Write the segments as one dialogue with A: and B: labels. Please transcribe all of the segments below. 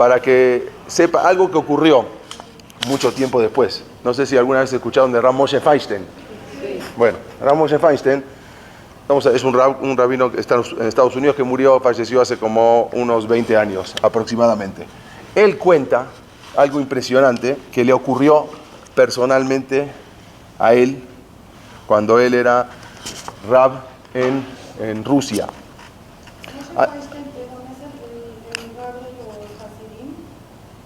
A: para que sepa algo que ocurrió mucho tiempo después. No sé si alguna vez escucharon de Rav Moshe Feinstein. Bueno, Rav Moshe Feinstein es un rabino que está en Estados Unidos que falleció hace como unos 20 años aproximadamente. Él cuenta algo impresionante que le ocurrió personalmente a él cuando él era Rab en Rusia.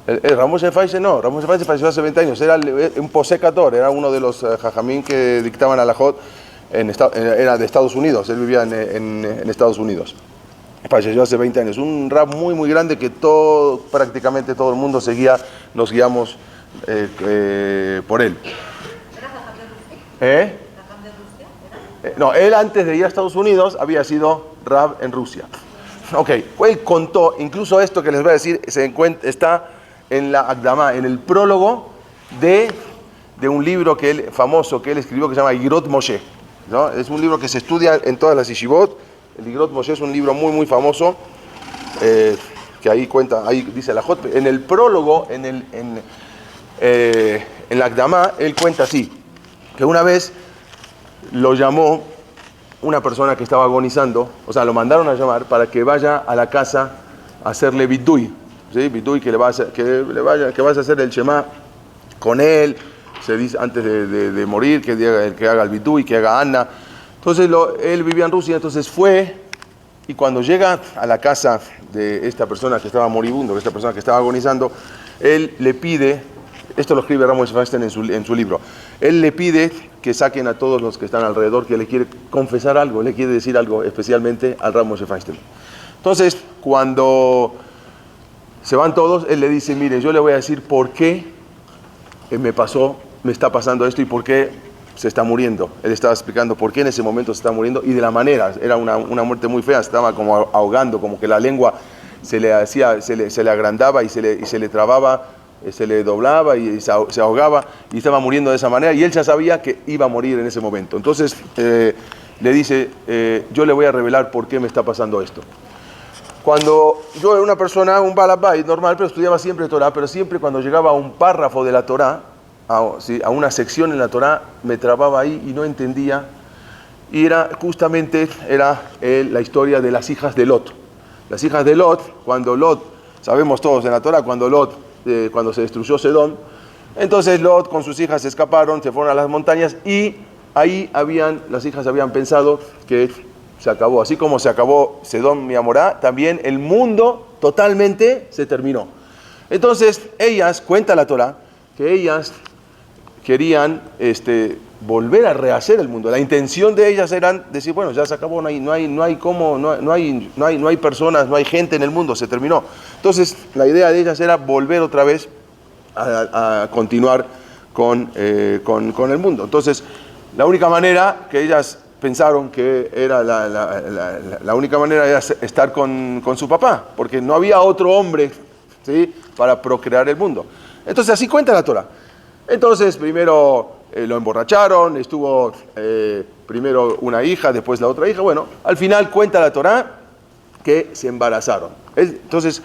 A: Rav Moshe Feinstein no, Rav Moshe Feinstein falleció hace 20 años, era un posecador, era uno de los jajamín que dictaban alajot, era de Estados Unidos, él vivía en Estados Unidos. Falleció hace 20 años, un rab muy muy grande que prácticamente todo el mundo nos guiamos por él.
B: ¿Era jajam de Rusia? ¿Jajam de Rusia?
A: No, él antes de ir a Estados Unidos había sido rab en Rusia. Ok, él contó, incluso esto que les voy a decir está en la Akdamá, en el prólogo de un libro famoso que él escribió que se llama Igrot Moshe, ¿no? Es un libro que se estudia en todas las yeshivot. El Igrot Moshe es un libro muy muy famoso que ahí dice la Jot. En el prólogo, en la Akdamá, él cuenta así, que una vez lo llamó una persona que estaba agonizando, o sea, lo mandaron a llamar para que vaya a la casa a hacerle vidui, ¿sí? Vidui, que vaya a hacer el Shema con él, se dice antes de morir, que haga el vidui, que haga Anna. Entonces él vivía en Rusia, entonces fue, y cuando llega a la casa de esta persona que estaba moribundo, de esta persona que estaba agonizando, él le pide, esto lo escribe Rav Moshe Feinstein en su libro, él le pide que saquen a todos los que están alrededor, que le quiere confesar algo, le quiere decir algo, especialmente al Rav Moshe Feinstein. Entonces, cuando se van todos, él le dice, mire, yo le voy a decir por qué me está pasando esto y por qué se está muriendo. Él estaba explicando por qué en ese momento se está muriendo y de la manera, era una muerte muy fea, estaba como ahogando, como que la lengua se le agrandaba y se le trababa, se le doblaba y se ahogaba y estaba muriendo de esa manera y él ya sabía que iba a morir en ese momento. Entonces le dice, yo le voy a revelar por qué me está pasando esto. Cuando yo era una persona, un balabait normal, pero estudiaba siempre Torah, pero siempre cuando llegaba a un párrafo de la Torah, a una sección en la Torah, me trababa ahí y no entendía. Y era la historia de las hijas de Lot. Las hijas de Lot, sabemos todos en la Torah, cuando se destruyó Sedón, entonces Lot con sus hijas se escaparon, se fueron a las montañas y ahí las hijas habían pensado que se acabó. Así como se acabó Sedón y Amorá, también el mundo totalmente se terminó. Entonces cuenta la Torah, que ellas querían volver a rehacer el mundo. La intención de ellas era decir, bueno, ya se acabó, no hay personas, no hay gente en el mundo, se terminó. Entonces, la idea de ellas era volver otra vez a continuar con el mundo. Entonces, la única manera que ellas pensaron que era la única manera era estar con su papá, porque no había otro hombre, ¿sí?, para procrear el mundo. Entonces, así cuenta la Torah. Entonces, primero lo emborracharon, estuvo primero una hija, después la otra hija. Bueno, al final cuenta la Torah que se embarazaron. Entonces,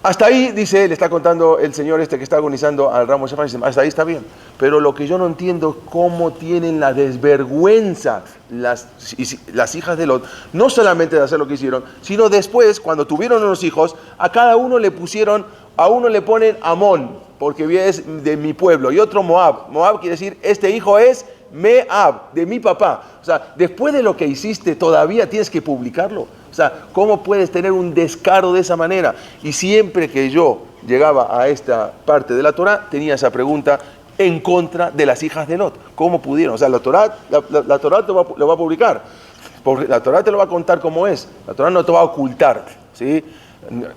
A: hasta ahí, dice, le está contando el señor que está agonizando al Rav Moshe Feinstein, hasta ahí está bien. Pero lo que yo no entiendo es cómo tienen la desvergüenza las hijas de Lot, no solamente de hacer lo que hicieron, sino después, cuando tuvieron unos hijos, a uno le ponen Amón, porque es de mi pueblo, y otro Moab. Moab quiere decir, este hijo es Meab, de mi papá. O sea, después de lo que hiciste, todavía tienes que publicarlo. O sea, ¿cómo puedes tener un descaro de esa manera? Y siempre que yo llegaba a esta parte de la Torah, tenía esa pregunta en contra de las hijas de Lot. ¿Cómo pudieron? O sea, la Torah lo va a publicar. Porque la Torah te lo va a contar como es. La Torah no te va a ocultar, ¿sí?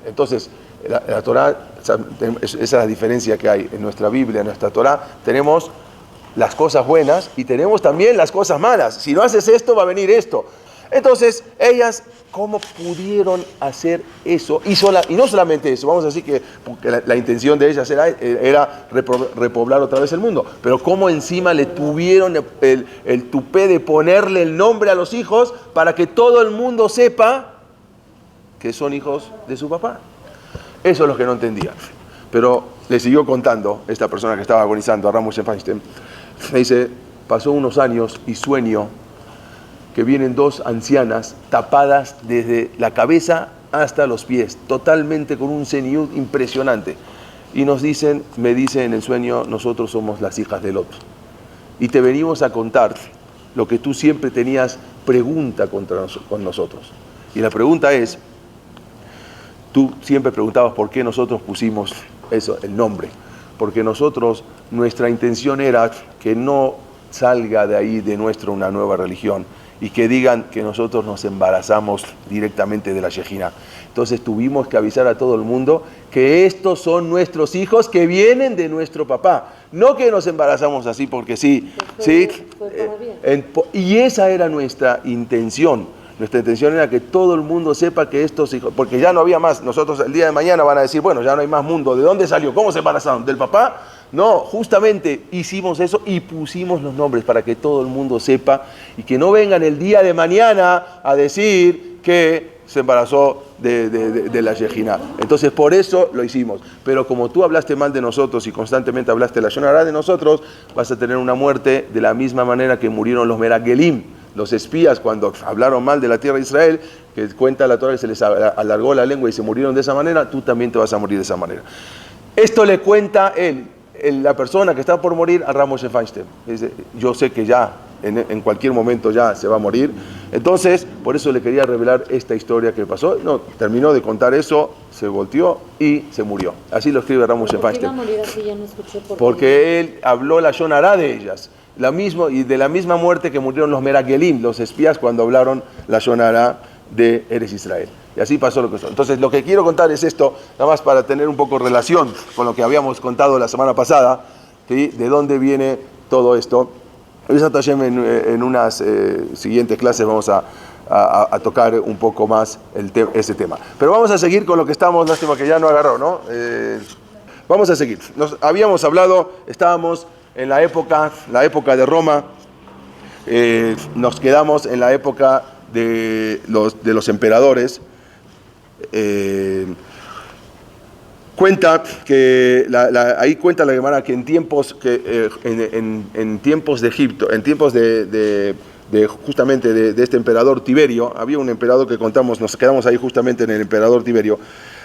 A: Entonces, la Torah, esa es la diferencia que hay en nuestra Biblia, en nuestra Torah. Tenemos las cosas buenas y tenemos también las cosas malas. Si no haces esto, va a venir esto. Entonces, ellas, ¿cómo pudieron hacer eso? Y no solamente eso, vamos a decir que la intención de ellas era repoblar otra vez el mundo, pero cómo encima le tuvieron el tupé de ponerle el nombre a los hijos para que todo el mundo sepa que son hijos de su papá. Eso es lo que no entendía. Pero le siguió contando esta persona que estaba agonizando, a Ramos Feinstein. Me dice, pasó unos años y sueño que vienen dos ancianas tapadas desde la cabeza hasta los pies, totalmente con un ceniud impresionante. Y nos dicen, me dice en el sueño, nosotros somos las hijas de Lot. Y te venimos a contar lo que tú siempre tenías pregunta con nosotros. Y la pregunta es, tú siempre preguntabas por qué nosotros pusimos eso, el nombre. Porque nosotros, nuestra intención era que no salga de ahí de nuestra una nueva religión y que digan que nosotros nos embarazamos directamente de la Shejina. Entonces tuvimos que avisar a todo el mundo que estos son nuestros hijos que vienen de nuestro papá. No que nos embarazamos así porque sí. ¿Sí? Y esa era nuestra intención. Nuestra intención era que todo el mundo sepa que estos hijos, porque ya no había más, nosotros el día de mañana van a decir, bueno, ya no hay más mundo. ¿De dónde salió? ¿Cómo se embarazaron? ¿Del papá? No, justamente hicimos eso y pusimos los nombres para que todo el mundo sepa y que no vengan el día de mañana a decir que se embarazó de la Shejina. Entonces por eso lo hicimos. Pero como tú hablaste mal de nosotros y constantemente hablaste la Shonará de nosotros, vas a tener una muerte de la misma manera que murieron los Meragelim, los espías cuando hablaron mal de la tierra de Israel, que cuenta la Torah que se les alargó la lengua y se murieron de esa manera, tú también te vas a morir de esa manera. Esto le cuenta la persona que está por morir a Ramos Feinstein. Dice, yo sé que ya, en cualquier momento ya se va a morir. Entonces, por eso le quería revelar esta historia que pasó. No, terminó de contar eso, se volteó y se murió. Así lo escribe Ramos Feinstein.
C: ¿Por qué iba a morir así? Ya no escuché por qué.
A: Porque él habló la Shonará de ellas. Y de la misma muerte que murieron los Meragelim, los espías, cuando hablaron la Shonará de Eres Israel. Y así pasó lo que pasó. Entonces, lo que quiero contar es esto, nada más para tener un poco relación con lo que habíamos contado la semana pasada, ¿sí? De dónde viene todo esto. En unas siguientes clases vamos a tocar un poco más ese tema. Pero vamos a seguir con lo que estamos, lástima que ya no agarró, ¿no? Vamos a seguir. Nos habíamos hablado, estábamos en la época de Roma, nos quedamos en la época de los emperadores. Cuenta que ahí cuenta la Gemara que en tiempos de Egipto, en tiempos justamente de este emperador Tiberio, había un emperador que contamos, nos quedamos ahí justamente en el emperador Tiberio,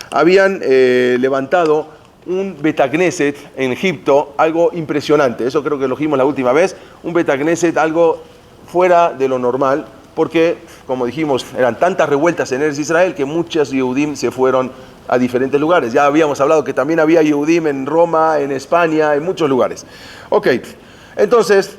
A: habían levantado un Betagneset en Egipto, algo impresionante. Eso creo que lo dijimos la última vez, un Betagneset, algo fuera de lo normal, porque, como dijimos, eran tantas revueltas en Eretz Israel que muchos Yehudim se fueron a diferentes lugares. Ya habíamos hablado que también había Yehudim en Roma, en España, en muchos lugares. Ok, entonces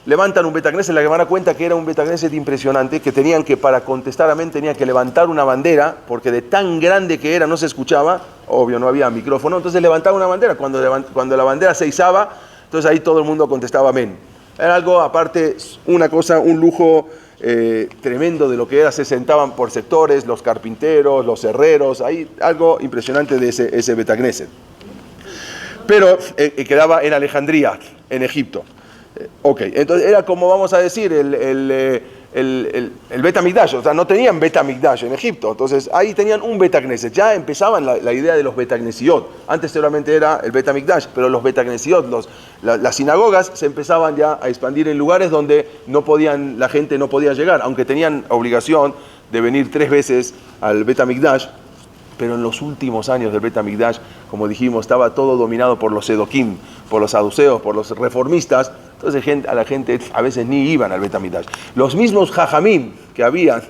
A: levantan un Betagneset. La Gemara cuenta que era un Betagneset impresionante, que tenían que, para contestar amén, tenían que levantar una bandera, porque de tan grande que era no se escuchaba, obvio no había micrófono, entonces levantaban una bandera. Cuando la bandera se izaba, entonces ahí todo el mundo contestaba amén. Era algo, aparte, una cosa, un lujo tremendo de lo que era. Se sentaban por sectores, los carpinteros, los herreros, ahí algo impresionante de ese Betagneset. Pero quedaba en Alejandría, en Egipto. Ok, entonces era como vamos a decir el Bet HaMikdash, o sea, no tenían Bet HaMikdash en Egipto, entonces ahí tenían un Betagneset. Ya empezaban la idea de los Betagnesiot. Antes solamente era el Bet HaMikdash, pero los Betagnesiot, las sinagogas se empezaban ya a expandir en lugares donde la gente no podía llegar, aunque tenían obligación de venir 3 veces al Bet HaMikdash. Pero en los últimos años del Bet HaMikdash, como dijimos, estaba todo dominado por los Sedoquim, por los saduceos, por los reformistas. Entonces a la gente a veces ni iban al Bet HaMikdash. Los mismos Jajamim que había,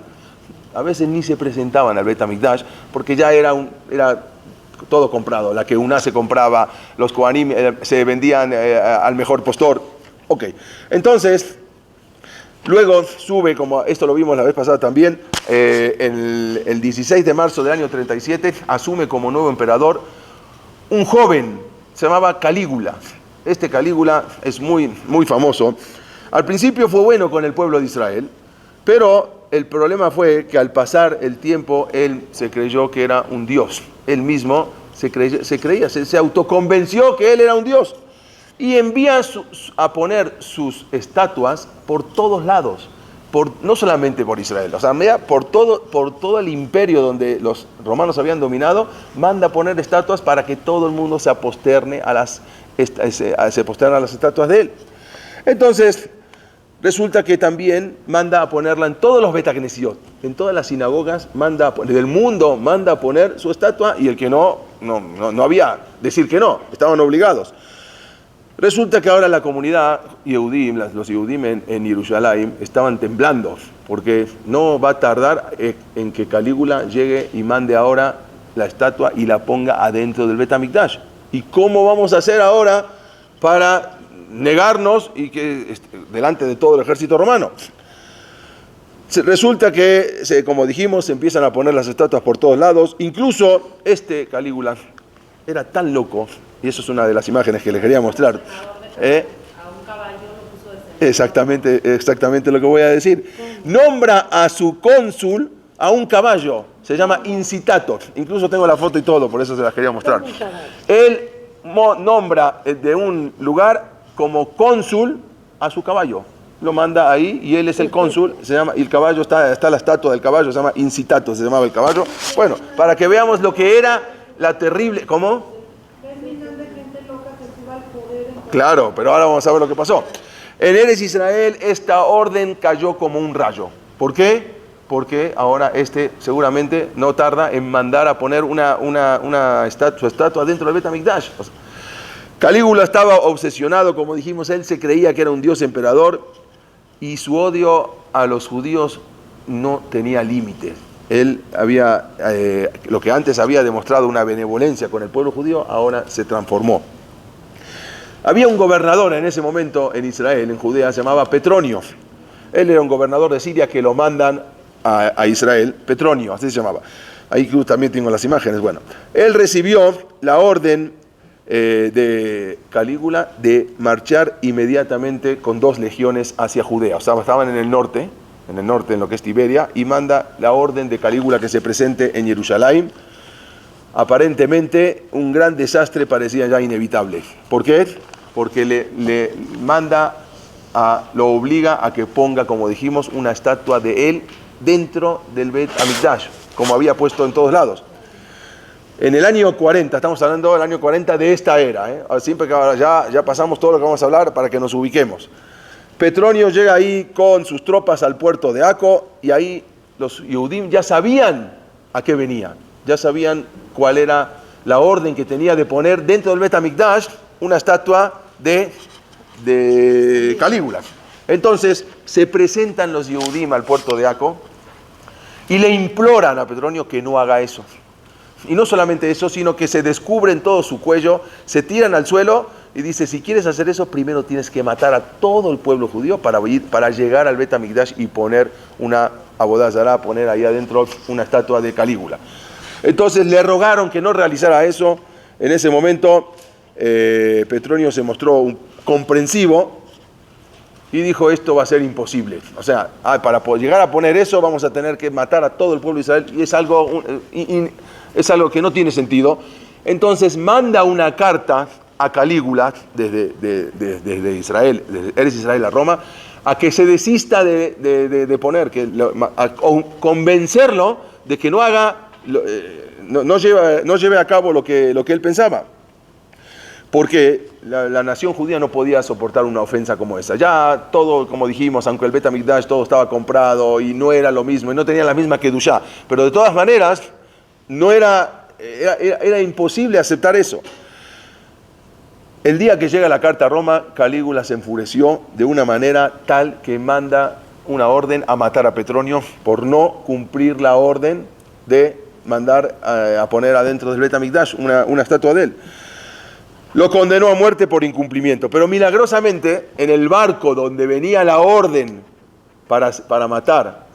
A: a veces ni se presentaban al Bet HaMikdash, porque ya era todo comprado. La Keuná se compraba, los Kohanim se vendían al mejor postor. Ok, entonces luego sube, como esto lo vimos la vez pasada también, el 16 de marzo del año 37, asume como nuevo emperador un joven, se llamaba Calígula. Este Calígula es muy, muy famoso. Al principio fue bueno con el pueblo de Israel, pero el problema fue que al pasar el tiempo, él se creyó que era un dios. Él mismo se autoconvenció que él era un dios. Y envía a poner sus estatuas por todos lados, no solamente por Israel, o sea, por todo el imperio donde los romanos habían dominado, manda a poner estatuas para que todo el mundo se posterne a las estatuas de él. Entonces, resulta que también manda a ponerla en todos los Bet HaKnesiot, en todas las sinagogas del mundo manda a poner su estatua, y el que no había decir que no, estaban obligados. Resulta que ahora la comunidad Yehudim, los Yehudim en Jerusalén, estaban temblando, porque no va a tardar en que Calígula llegue y mande ahora la estatua y la ponga adentro del Bet HaMikdash. ¿Y cómo vamos a hacer ahora para negarnos y que delante de todo el ejército romano? Resulta que, como dijimos, se empiezan a poner las estatuas por todos lados. Incluso Calígula era tan loco, y eso es una de las imágenes que les quería mostrar.
B: A un caballo lo puso de centro.
A: Exactamente lo que voy a decir. Nombra a su cónsul a un caballo, se llama Incitator. Incluso tengo la foto y todo, por eso se las quería mostrar. Él nombra de un lugar como cónsul a su caballo. Lo manda ahí y él es el cónsul, se llama, y el caballo está la estatua del caballo, se llama Incitator, se llamaba el caballo. Bueno, para que veamos lo que era la terrible. ¿Cómo? Claro, pero ahora vamos a ver lo que pasó. En Eretz Israel esta orden cayó como un rayo. ¿Por qué? Porque ahora seguramente no tarda en mandar a poner su estatua dentro del Bet HaMikdash. Calígula estaba obsesionado, como dijimos, él se creía que era un dios emperador y su odio a los judíos no tenía límites. Él lo que antes había demostrado una benevolencia con el pueblo judío, ahora se transformó. Había un gobernador en ese momento en Israel, en Judea, se llamaba Petronio. Él era un gobernador de Siria que lo mandan a Israel, Petronio, así se llamaba. Ahí también tengo las imágenes. Bueno, él recibió la orden de Calígula de marchar inmediatamente con 2 legiones hacia Judea. O sea, estaban en el norte, en lo que es Tiberia, y manda la orden de Calígula que se presente en Jerusalén. Aparentemente un gran desastre parecía ya inevitable. ¿Por qué? Porque le lo obliga a que ponga, como dijimos, una estatua de él dentro del Bet HaMikdash, como había puesto en todos lados. En el año 40, estamos hablando del año 40 de esta era, siempre que ya pasamos todo lo que vamos a hablar para que nos ubiquemos. Petronio llega ahí con sus tropas al puerto de Aco, y ahí los Yehudim ya sabían a qué venía, ya sabían cuál era la orden que tenía de poner dentro del Bet HaMikdash una estatua de Calígula. Entonces se presentan los Yehudim al puerto de Aco y le imploran a Petronio que no haga eso. Y no solamente eso, sino que se descubren todo su cuello, se tiran al suelo y dice: si quieres hacer eso, primero tienes que matar a todo el pueblo judío para llegar al Bet HaMikdash y poner una Avodah Zará, poner ahí adentro una estatua de Calígula. Entonces le rogaron que no realizara eso. En ese momento Petronio se mostró comprensivo y dijo: esto va a ser imposible. O sea, para llegar a poner eso vamos a tener que matar a todo el pueblo de Israel, y es algo que no tiene sentido. Entonces manda una carta a Calígula desde Israel, desde Eretz Israel a Roma, a que se desista de poner, a convencerlo de que no haga, no lleve a cabo lo que él pensaba. Porque la nación judía no podía soportar una ofensa como esa. Ya todo, como dijimos, aunque el Bet HaMikdash todo estaba comprado y no era lo mismo, y no tenía la misma Kedushá, pero de todas maneras era imposible aceptar eso. El día que llega la carta a Roma, Calígula se enfureció de una manera tal que manda una orden a matar a Petronio por no cumplir la orden de mandar a poner adentro del Bet HaMikdash una estatua de él. Lo condenó a muerte por incumplimiento, pero milagrosamente en el barco donde venía la orden para matar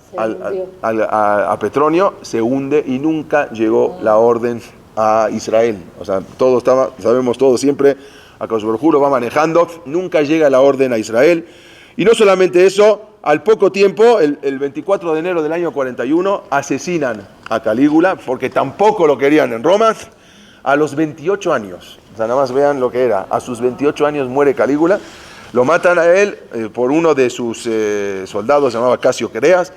A: a Petronio se hunde y nunca llegó la orden a Israel. O sea, sabemos todo siempre, Akadosh Baruj Hu lo va manejando, nunca llega la orden a Israel. Y no solamente eso, al poco tiempo, el 24 de enero del año 41, asesinan a Calígula, porque tampoco lo querían en Roma, a los 28 años. O sea, nada más vean lo que era. A sus 28 años muere Calígula. Lo matan a él por uno de sus soldados, se llamaba Casio Quereas,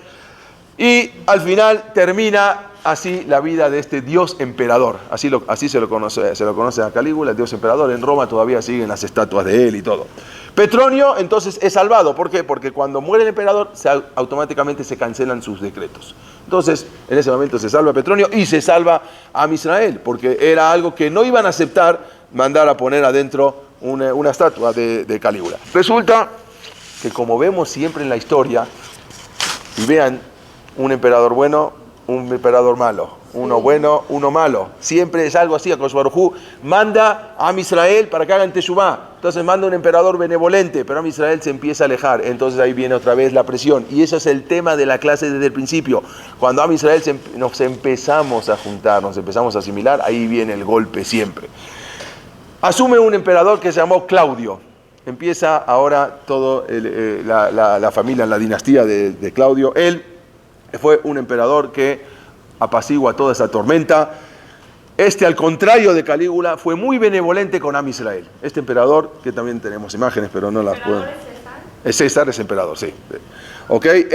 A: y al final termina así la vida de este Dios emperador. Así se lo conoce a Calígula, el Dios emperador. En Roma todavía siguen las estatuas de él y todo. Petronio entonces es salvado. ¿Por qué? Porque cuando muere el emperador automáticamente se cancelan sus decretos. Entonces en ese momento se salva Petronio y se salva a Israel, porque era algo que no iban a aceptar mandar a poner adentro una estatua de Calígula. Resulta que, como vemos siempre en la historia, y vean, un emperador bueno, un emperador malo, uno bueno, uno malo. Siempre es algo así. Akadosh Baruj Hu manda a Israel para que hagan Teshuvá. Entonces manda un emperador benevolente, pero a Israel se empieza a alejar. Entonces ahí viene otra vez la presión. Y eso es el tema de la clase desde el principio. Cuando a Israel nos empezamos a juntar, nos empezamos a asimilar, ahí viene el golpe siempre. Asume un emperador que se llamó Claudio. Empieza ahora toda la familia, la dinastía de Claudio. Él fue un emperador que apacigua toda esa tormenta. Al contrario de Calígula, fue muy benevolente con Am Israel. Este emperador, que también tenemos imágenes, pero no las puedo. César es emperador, sí. Okay.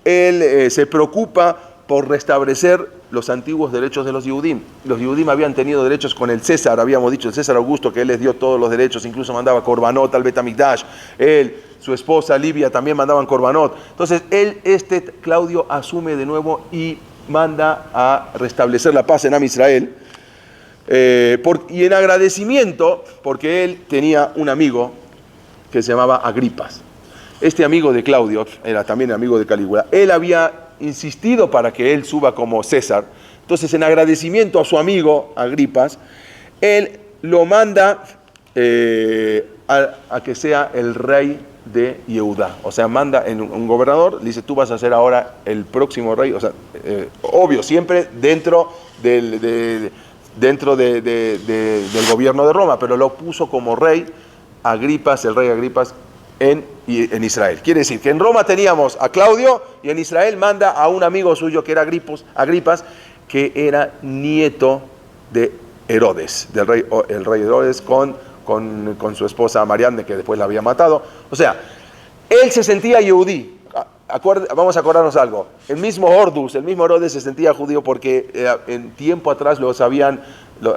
A: Él se preocupa por restablecer los antiguos derechos de los Yehudim. Los Yehudim habían tenido derechos con el César, habíamos dicho, el César Augusto, que él les dio todos los derechos, incluso mandaba Korbanot al Bet Hamikdash. Él, su esposa Livia también mandaban Korbanot. Entonces, Claudio, asume de nuevo y manda a restablecer la paz en Am Israel. Y en agradecimiento, porque él tenía un amigo que se llamaba Agripas. Este amigo de Claudio era también amigo de Calígula. Él había insistido para que él suba como César. Entonces, en agradecimiento a su amigo Agripas, él lo manda a que sea el rey de Yehudá. O sea, manda en un gobernador, le dice, tú vas a ser ahora el próximo rey. O sea, obvio, siempre dentro del gobierno de Roma, pero lo puso como rey Agripas, el rey Agripas, en Israel. Quiere decir que en Roma teníamos a Claudio y en Israel manda a un amigo suyo que era Agripas, que era nieto de Herodes, el rey Herodes con su esposa Mariamne, que después la había matado. O sea, él se sentía yehudí. Vamos a acordarnos algo. El mismo Herodes se sentía judío porque en tiempo atrás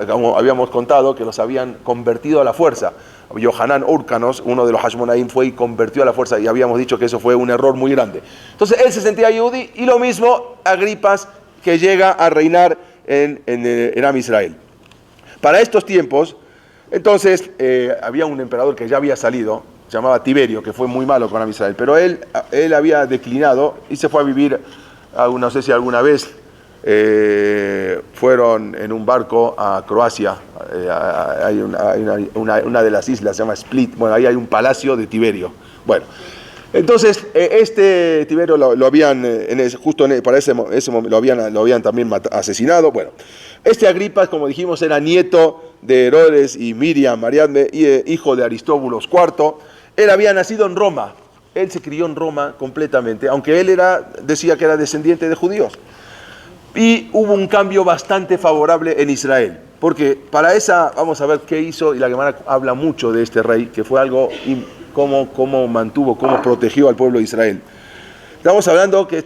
A: como habíamos contado, que los habían convertido a la fuerza. Yohanan Urcanos, uno de los Hashmonaim, fue y convirtió a la fuerza, y habíamos dicho que eso fue un error muy grande. Entonces él se sentía yehudí, y lo mismo Agripas, que llega a reinar en Am Israel. Para estos tiempos, entonces, había un emperador que ya había salido, se llamaba Tiberio, que fue muy malo con Am Israel, pero él había declinado y se fue a vivir, no sé si alguna vez fueron en un barco a Croacia. Hay una de las islas, se llama Split. Bueno, ahí hay un palacio de Tiberio. Bueno, entonces este Tiberio lo habían, para ese momento, lo habían también asesinado. Bueno, este Agripas, como dijimos, era nieto de Herodes y Miriam, Mariamne, hijo de Aristóbulos IV. Él había nacido en Roma. Él se crió en Roma completamente, aunque él decía que era descendiente de judíos. Y hubo un cambio bastante favorable en Israel, porque vamos a ver qué hizo, y la Gemara habla mucho de este rey, que fue algo, cómo mantuvo, cómo protegió al pueblo de Israel. Estamos hablando que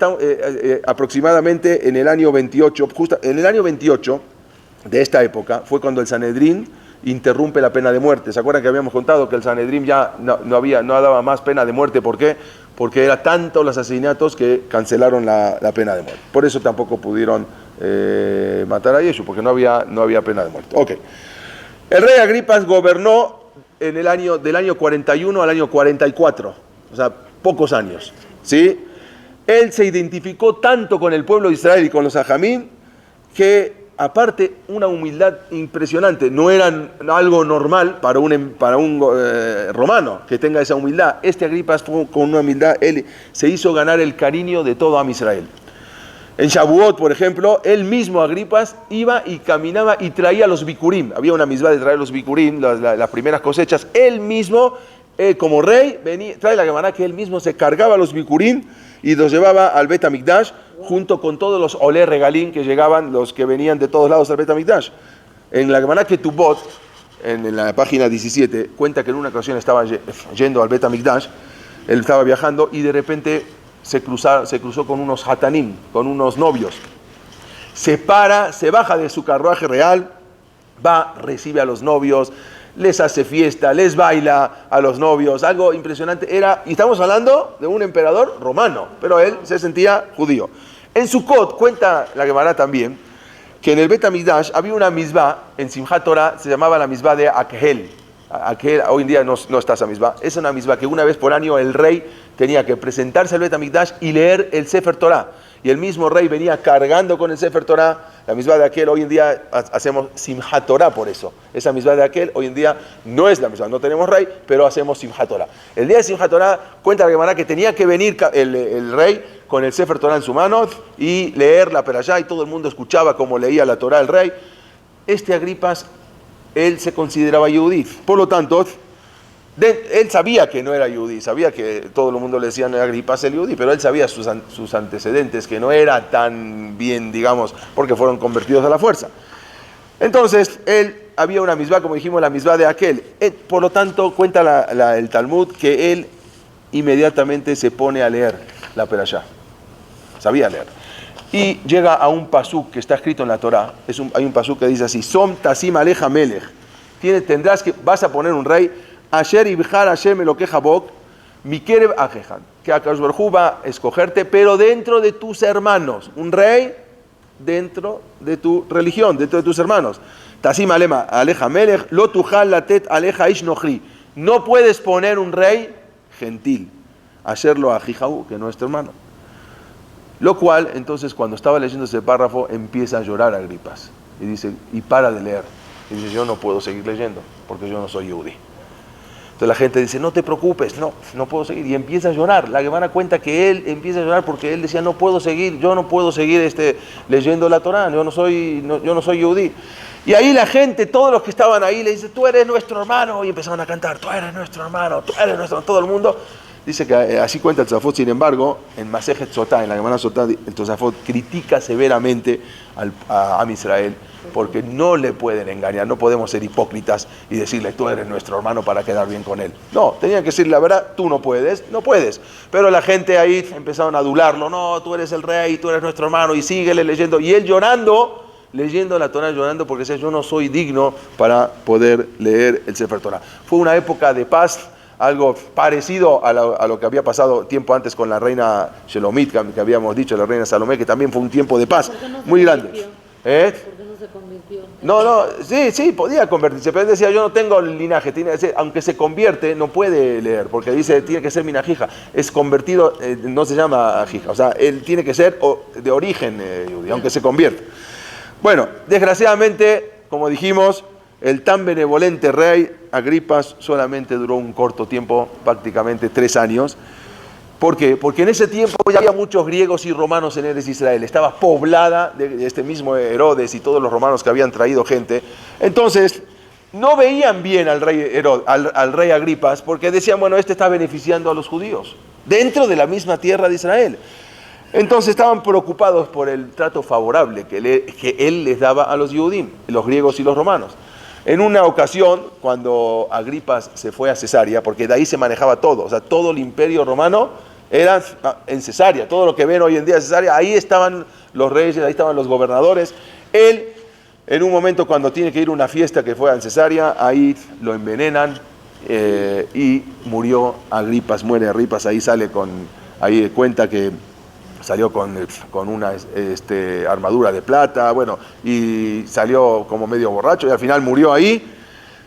A: aproximadamente en el año 28, en el año 28 de esta época, fue cuando el Sanedrín interrumpe la pena de muerte. ¿Se acuerdan que habíamos contado que el Sanedrín ya no daba más pena de muerte? ¿Por qué? Porque era tanto los asesinatos que cancelaron la pena de muerte. Por eso tampoco pudieron matar a Yeshua, porque no había pena de muerte. Okay. El rey Agripas gobernó del año 41 al año 44, o sea, pocos años, ¿sí? Él se identificó tanto con el pueblo de Israel y con los ajamín, que aparte, una humildad impresionante. No era algo normal para un romano que tenga esa humildad. Este Agripas, con una humildad, él se hizo ganar el cariño de todo Am Israel. En Shavuot, por ejemplo, él mismo, Agripas, iba y caminaba y traía los bikurim. Había una misma de traer los bikurim, las primeras cosechas. Él mismo, como rey, trae la Gemara que él mismo se cargaba los bikurim y los llevaba al Bet Hamikdash, junto con todos los olé regalín que llegaban, los que venían de todos lados al Bet Hamikdash. En la Gemara Ketubot, en la página 17, cuenta que en una ocasión estaba yendo al Bet HaMikdash, él estaba viajando y de repente se cruzó con unos hatanim, con unos novios. Se para, se baja de su carruaje real, va, recibe a los novios, les hace fiesta, les baila a los novios, algo impresionante. Y estamos hablando de un emperador romano, pero él se sentía judío. En Sukkot, cuenta la Gemara también, que en el Bet HaMikdash había una misbah, en Simchat Torah se llamaba la misbah de Akhel. Akhel, hoy en día no está esa misbah. Es una misbah que una vez por año el rey tenía que presentarse al Bet HaMikdash y leer el Sefer Torah. Y el mismo rey venía cargando con el Sefer Torah. La misbah de Akhel, hoy en día hacemos Simchat Torah por eso. Esa misbah de Akhel hoy en día no es la misbah, no tenemos rey, pero hacemos Simchat Torah. El día de Simchat Torah cuenta la Gemara que tenía que venir el rey con el Sefer Torah en su mano y leer la perashá, y todo el mundo escuchaba cómo leía la Torah el rey. Agripas, él se consideraba yudí. Por lo tanto, él sabía que no era yudí, sabía que todo el mundo le decía no era Agripas el yudí, pero él sabía sus antecedentes, que no era tan bien, digamos, porque fueron convertidos a la fuerza. Entonces, había una misbah, como dijimos, la misbah de Akhel. Por lo tanto, cuenta el Talmud que él inmediatamente se pone a leer la perashá. Sabía leer. Y llega a un pasuk que está escrito en la Torá. Hay un pasuk que dice así: Som tasim aleja melech. Vas a poner un rey. Asher ibhar Hashem elokeja bok mikerev ajejan. Que Akadosh Baruj Hu va a escogerte, pero dentro de tus hermanos. Un rey dentro de tu religión, dentro de tus hermanos. Tasim aleja melech lo tujal latet aleja ish nochri. No puedes poner un rey gentil. Asher lo ajijahu, que no es tu hermano. Lo cual, entonces, cuando estaba leyendo ese párrafo, empieza a llorar Agripas. Y dice, y para de leer. Y dice, yo no puedo seguir leyendo, porque yo no soy yudí. Entonces la gente dice, no te preocupes, no puedo seguir. Y empieza a llorar. La Gemara cuenta que él empieza a llorar porque él decía, yo no puedo seguir leyendo la Torá, yo no soy yudí. Y ahí la gente, todos los que estaban ahí, le dice, tú eres nuestro hermano. Y empezaron a cantar, tú eres nuestro hermano, todo el mundo. Dice que así cuenta el Tosafot. Sin embargo, en Masejet Sotá, en la Gemara Sotá, el Tosafot critica severamente a Am Israel, porque no le pueden engañar, no podemos ser hipócritas y decirle, tú eres nuestro hermano para quedar bien con él. No, tenían que decirle la verdad, tú no puedes. Pero la gente ahí empezaron a adularlo, no, tú eres el rey, tú eres nuestro hermano, y síguele leyendo. Y él leyendo la Torah, llorando porque decía, yo no soy digno para poder leer el Sefer Torah. Fue una época de paz, algo parecido a lo que había pasado tiempo antes con la reina Shelomit, que habíamos dicho, la reina Salomé, que también fue un tiempo de paz muy grande. ¿Por qué no se convirtió? Sí, podía convertirse, pero él decía, yo no tengo el linaje, aunque se convierte, no puede leer, porque dice, tiene que ser minajija, es convertido, no se llama ajija, o sea, él tiene que ser de origen judío, aunque se convierte. Bueno, desgraciadamente, como dijimos, el tan benevolente rey Agripas solamente duró un corto tiempo, prácticamente 3 años. ¿Por qué? Porque en ese tiempo ya había muchos griegos y romanos en Eretz Israel. Estaba poblada de este mismo Herodes y todos los romanos que habían traído gente. Entonces, no veían bien al rey Agripas, porque decían, bueno, este está beneficiando a los judíos dentro de la misma tierra de Israel. Entonces estaban preocupados por el trato favorable que él les daba a los Yehudim, los griegos y los romanos. En una ocasión, cuando Agripas se fue a Cesarea, porque de ahí se manejaba todo, o sea, todo el imperio romano era en Cesarea, todo lo que ven hoy en día en Cesarea, ahí estaban los reyes, ahí estaban los gobernadores. Él, en un momento cuando tiene que ir a una fiesta que fue en Cesarea, ahí lo envenenan y murió Agripas, muere Agripas, ahí cuenta que salió con una armadura de plata, bueno, y salió como medio borracho y al final murió ahí.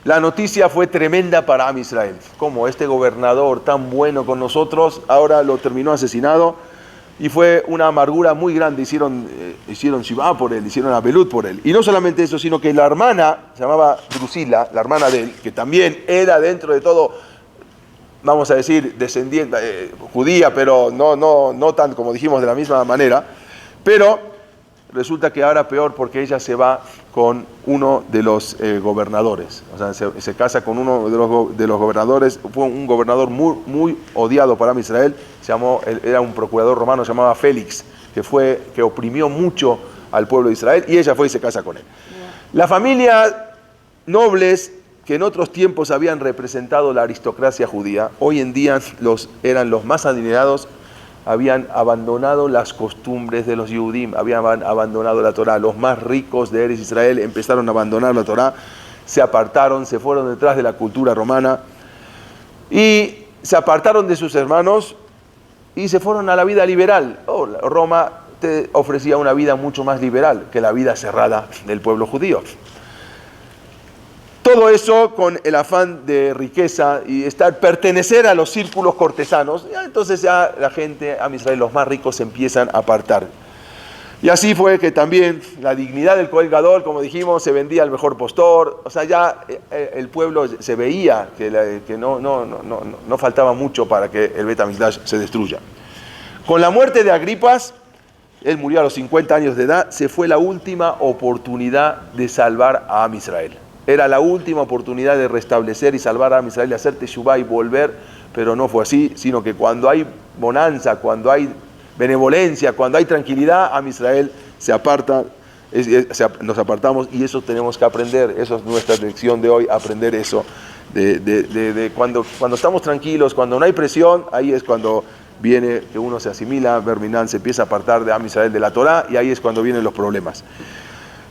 A: La noticia fue tremenda para Am Israel. Como este gobernador tan bueno con nosotros, ahora lo terminó asesinado, y fue una amargura muy grande. Hicieron Shivá por él, hicieron Abelut por él. Y no solamente eso, sino que la hermana, se llamaba Drusila, la hermana de él, que también era dentro de todo, vamos a decir, descendiente, judía, pero no tan como dijimos de la misma manera, pero resulta que ahora peor porque ella se va con uno de los gobernadores, o sea, se casa con uno de los gobernadores. Fue un gobernador muy, muy odiado para Israel, era un procurador romano, se llamaba Félix, que oprimió mucho al pueblo de Israel, y ella fue y se casa con él. La familia nobles que en otros tiempos habían representado la aristocracia judía, hoy en día eran los más adinerados, habían abandonado las costumbres de los Yehudim, habían abandonado la Torá. Los más ricos de Eretz Israel empezaron a abandonar la Torá, se apartaron, se fueron detrás de la cultura romana y se apartaron de sus hermanos y se fueron a la vida liberal. Roma te ofrecía una vida mucho más liberal que la vida cerrada del pueblo judío. Todo eso con el afán de riqueza y pertenecer a los círculos cortesanos. Entonces ya la gente, a Israel, los más ricos, se empiezan a apartar. Y así fue que también la dignidad del Kohen Gadol, como dijimos, se vendía al mejor postor. O sea, ya el pueblo se veía que no faltaba mucho para que el Bet HaMikdash se destruya. Con la muerte de Agripas, él murió a los 50 años de edad, se fue la última oportunidad de salvar a Am Israel. Era la última oportunidad de restablecer y salvar a Am Israel, de hacer teshuvá y volver, pero no fue así, sino que cuando hay bonanza, cuando hay benevolencia, cuando hay tranquilidad, Am Israel se aparta, nos apartamos, y eso tenemos que aprender. Eso es nuestra lección de hoy, aprender eso. Cuando estamos tranquilos, cuando no hay presión, ahí es cuando viene que uno se asimila, Berminan se empieza a apartar de Am Israel, de la Torá, y ahí es cuando vienen los problemas.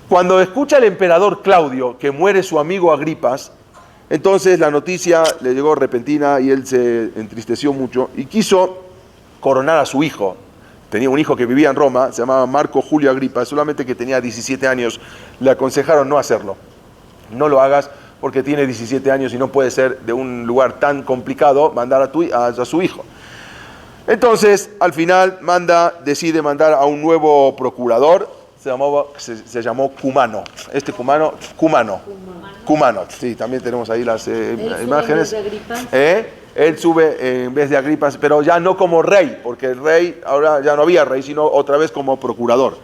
A: Cuando escucha el emperador Claudio que muere su amigo Agripas, entonces la noticia le llegó repentina y él se entristeció mucho y quiso coronar a su hijo. Tenía un hijo que vivía en Roma, se llamaba Marco Julio Agripas, solamente que tenía 17 años. Le aconsejaron no hacerlo. No lo hagas porque tiene 17 años y no puede ser de un lugar tan complicado mandar a su hijo. Entonces, al final, decide mandar a un nuevo procurador. Se llamó Cumano. Cumano. Sí, también tenemos ahí las imágenes. Él sube en vez de Agripas, pero ya no como rey, porque el rey, ahora ya no había rey, sino otra vez como procurador.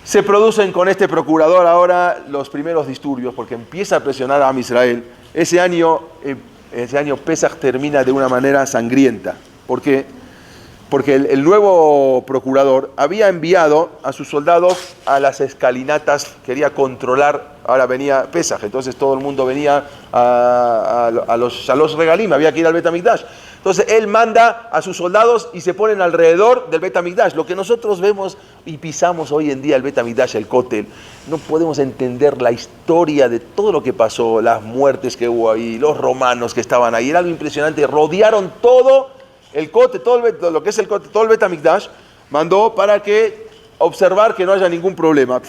A: Se producen con este procurador ahora los primeros disturbios, porque empieza a presionar a Am Israel. Ese año Pesach termina de una manera sangrienta. ¿Por qué? Porque el nuevo procurador había enviado a sus soldados a las escalinatas, quería controlar. Ahora venía Pesaj, entonces todo el mundo venía a los regalim, había que ir al Bet HaMikdash. Entonces él manda a sus soldados y se ponen alrededor del Bet HaMikdash. Lo que nosotros vemos y pisamos hoy en día, el Bet HaMikdash, el Kotel, no podemos entender la historia de todo lo que pasó, las muertes que hubo ahí, los romanos que estaban ahí. Era algo impresionante, rodearon todo el Kotel, todo el Bet HaMikdash, mandó para observar que no haya ningún problema.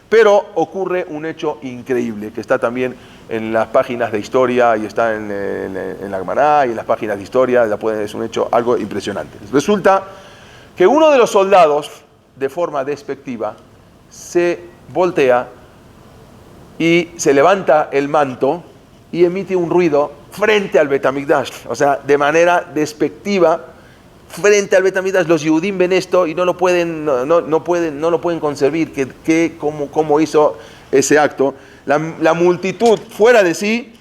A: Pero ocurre un hecho increíble, que está también en las páginas de historia, y está en la Gemara y en las páginas de historia. Es un hecho algo impresionante. Resulta que uno de los soldados, de forma despectiva, se voltea y se levanta el manto y emite un ruido frente al Bet HaMikdash. O sea, de manera despectiva, frente al Bet HaMikdash. Los Yehudim ven esto y no lo pueden concebir, cómo hizo ese acto. La multitud, fuera de sí,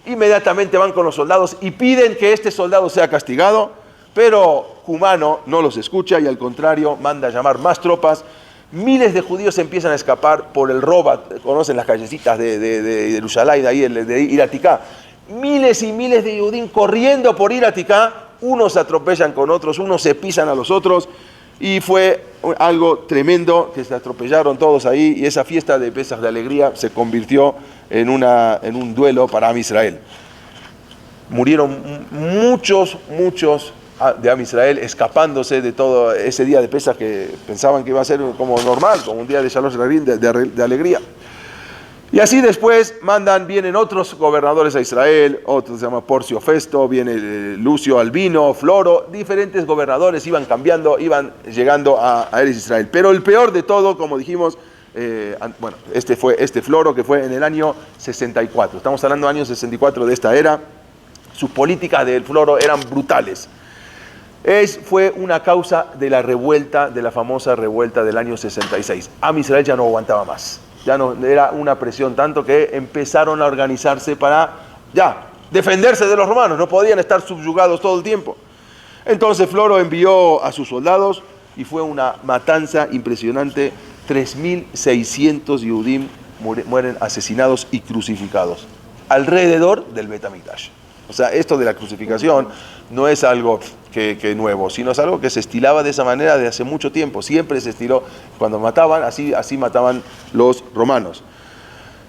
A: inmediatamente van con los soldados y piden que este soldado sea castigado, pero Cumano no los escucha y al contrario manda a llamar más tropas. Miles de judíos empiezan a escapar por el Robat, conocen las callecitas de Yerushalayim, de ahí de Ir Aticá. Miles y miles de Yehudim corriendo por Ir Aticá. Unos se atropellan con otros, unos se pisan a los otros, y fue algo tremendo, que se atropellaron todos ahí, y esa fiesta de Pesaj de alegría se convirtió en un duelo para Am Israel. Murieron muchos de Am Israel escapándose de todo ese día de Pesaj, que pensaban que iba a ser como normal, como un día de Shalosh Regalim, de alegría. Y así después vienen otros gobernadores a Israel, otro se llama Porcio Festo, viene Lucio Albino, Floro, diferentes gobernadores iban cambiando, iban llegando a Eretz Israel. Pero el peor de todo, como dijimos, este Floro, que fue en el año 64. Estamos hablando del año 64 de esta era. Sus políticas del Floro eran brutales. Fue una causa de la revuelta, de la famosa revuelta del año 66. Am Israel ya no aguantaba más. Ya no era una presión tanto que empezaron a organizarse para defenderse de los romanos. No podían estar subyugados todo el tiempo. Entonces Floro envió a sus soldados y fue una matanza impresionante. 3.600 Yehudim mueren asesinados y crucificados. alrededor del Bet HaMikdash. O sea, esto de la crucificación no es algo que nuevo, sino es algo que se estilaba de esa manera de hace mucho tiempo. Siempre se estiló, cuando mataban, así mataban los romanos.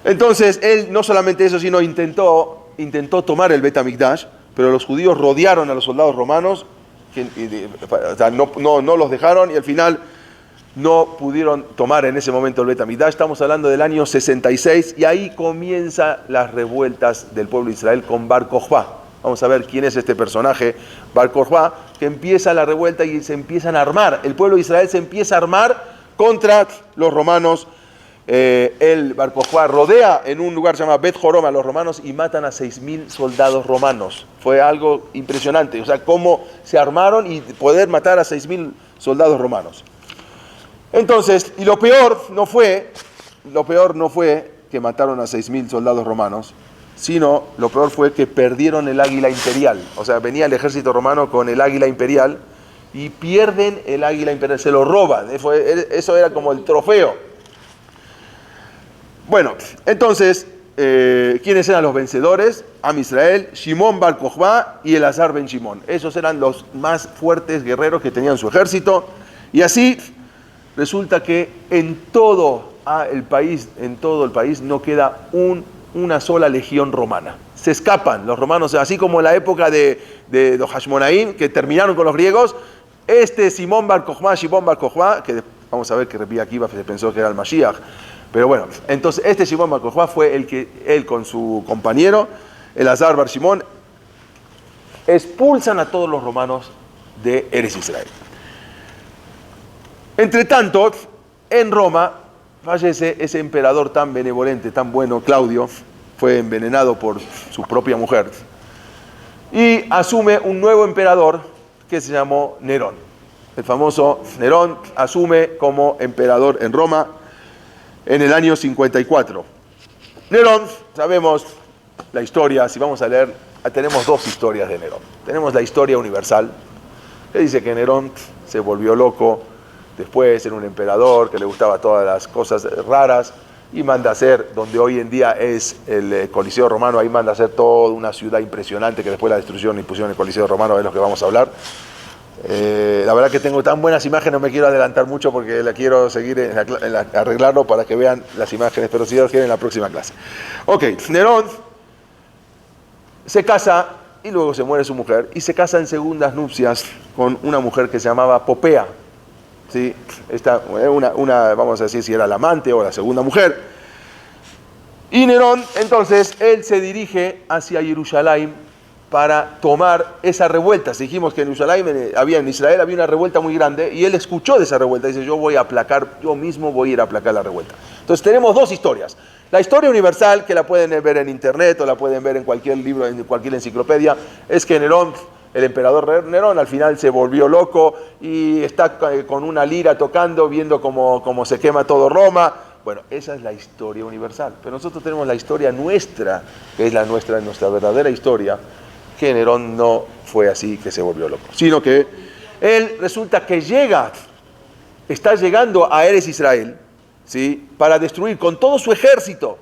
A: Entonces, él no solamente eso, sino intentó tomar el Bet HaMikdash, pero los judíos rodearon a los soldados romanos, o sea, no los dejaron, y al final no pudieron tomar en ese momento el Bet HaMikdash. Estamos hablando del año 66, y ahí comienzan las revueltas del pueblo de Israel con Bar Kokhba. Vamos a ver quién es este personaje, Bar Kokhba, que empieza la revuelta y se empiezan a armar. El pueblo de Israel se empieza a armar contra los romanos. El Bar Kokhba rodea en un lugar llamado Bet Jorom a los romanos y matan a 6.000 soldados romanos. Fue algo impresionante, o sea, cómo se armaron y poder matar a 6.000 soldados romanos. Entonces, y lo peor no fue que mataron a 6.000 soldados romanos, sino lo peor fue que perdieron el águila imperial. O sea, venía el ejército romano con el águila imperial y pierden el águila imperial, se lo roban. Eso era como el trofeo. Bueno, entonces, ¿quiénes eran los vencedores? Am Israel, Shimon Bar Kokhba y Elazar ben Shimon. Esos eran los más fuertes guerreros que tenían su ejército. Y así resulta que en todo el país no queda una sola legión romana. Se escapan los romanos, así como en la época de los Hashmonaim, que terminaron con los griegos. Shimon Bar Kokhba, que vamos a ver que Rabbi Akiva se pensó que era el Mashiach. Pero bueno, entonces Shimon Bar Kokhba fue él con su compañero, Elazar bar Shimon, expulsan a todos los romanos de Eretz Israel. Entre tanto, en Roma fallece ese emperador tan benevolente, tan bueno, Claudio, fue envenenado por su propia mujer, y asume un nuevo emperador que se llamó Nerón. El famoso Nerón asume como emperador en Roma en el año 54. Nerón, sabemos la historia, si vamos a leer, tenemos dos historias de Nerón. Tenemos la historia universal, que dice que Nerón se volvió loco, después era un emperador que le gustaba todas las cosas raras, y manda a hacer, donde hoy en día es el Coliseo Romano, ahí manda a hacer toda una ciudad impresionante, que después la destruyeron y pusieron el Coliseo Romano, es lo que vamos a hablar. La verdad que tengo tan buenas imágenes, no me quiero adelantar mucho porque la quiero seguir arreglarlo para que vean las imágenes, pero si Dios quiere en la próxima clase. Ok, Nerón se casa y luego se muere su mujer y se casa en segundas nupcias con una mujer que se llamaba Popea. ¿Sí? Vamos a decir si era la amante o la segunda mujer. Y Nerón, entonces, él se dirige hacia Jerusalén para tomar esa revuelta. Si dijimos que en Israel había una revuelta muy grande, y él escuchó de esa revuelta, y dice, yo mismo voy a ir a aplacar la revuelta. Entonces tenemos dos historias. La historia universal, que la pueden ver en internet o la pueden ver en cualquier libro, en cualquier enciclopedia, es que Nerón, el emperador Nerón, al final se volvió loco y está con una lira tocando, viendo cómo se quema todo Roma. Bueno, esa es la historia universal. Pero nosotros tenemos la historia nuestra, que es nuestra verdadera historia, que Nerón no fue así que se volvió loco, sino que él resulta que está llegando a Eretz Israel, ¿sí?, para destruir con todo su ejército,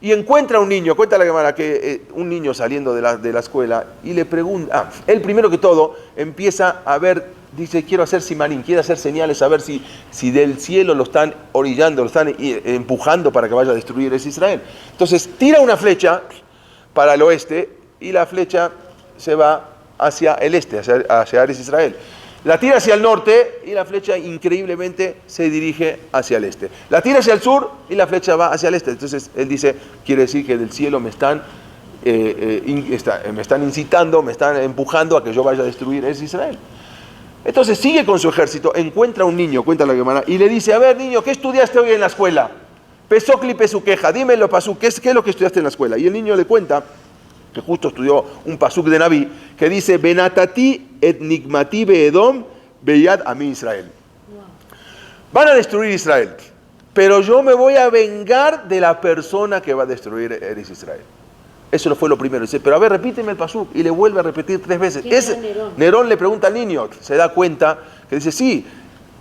A: y encuentra a un niño, cuenta la Gemara que un niño saliendo de la escuela, y le pregunta, él primero que todo empieza a ver, dice, quiero hacer simanín, quiere hacer señales, a ver si del cielo lo están orillando, lo están empujando para que vaya a destruir Eretz Israel. Entonces tira una flecha para el oeste, y la flecha se va hacia el este, hacia Eretz Israel. La tira hacia el norte y la flecha increíblemente se dirige hacia el este. La tira hacia el sur y la flecha va hacia el este. Entonces él dice, quiere decir que del cielo me están incitando, me están empujando a que yo vaya a destruir Eretz Israel. Entonces sigue con su ejército, encuentra a un niño, cuenta la Gemara, y le dice, a ver niño, ¿qué estudiaste hoy en la escuela? Pesocli pesuqueja, dímelo pasú, ¿qué es lo que estudiaste en la escuela? Y el niño le cuenta que justo estudió un pasuk de Naví, que dice, Benatati et nigmati beedom beyad ami Israel. Van a destruir Israel, pero yo me voy a vengar de la persona que va a destruir Eretz Israel. Eso fue lo primero. Dice, pero a ver, repíteme el pasuk. Y le vuelve a repetir 3 veces. Nerón le pregunta al niño, se da cuenta, que dice, sí,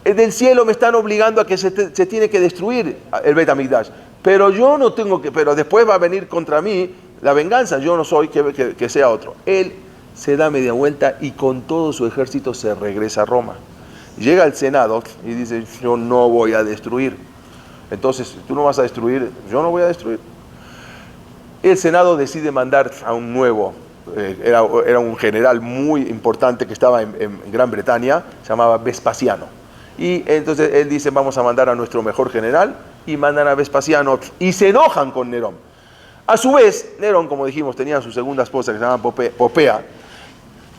A: del cielo me están obligando a que se tiene que destruir el Bet HaMikdash. Pero yo no tengo que, pero después va a venir contra mí la venganza yo no soy, que sea otro. Él se da media vuelta y con todo su ejército se regresa a Roma. Llega al Senado y dice, yo no voy a destruir. Entonces, tú no vas a destruir, yo no voy a destruir. El Senado decide mandar a un nuevo, era un general muy importante que estaba en Gran Bretaña, se llamaba Vespasiano. Y entonces él dice, vamos a mandar a nuestro mejor general, y mandan a Vespasiano, y se enojan con Nerón. A su vez, Nerón, como dijimos, tenía su segunda esposa que se llamaba Popea,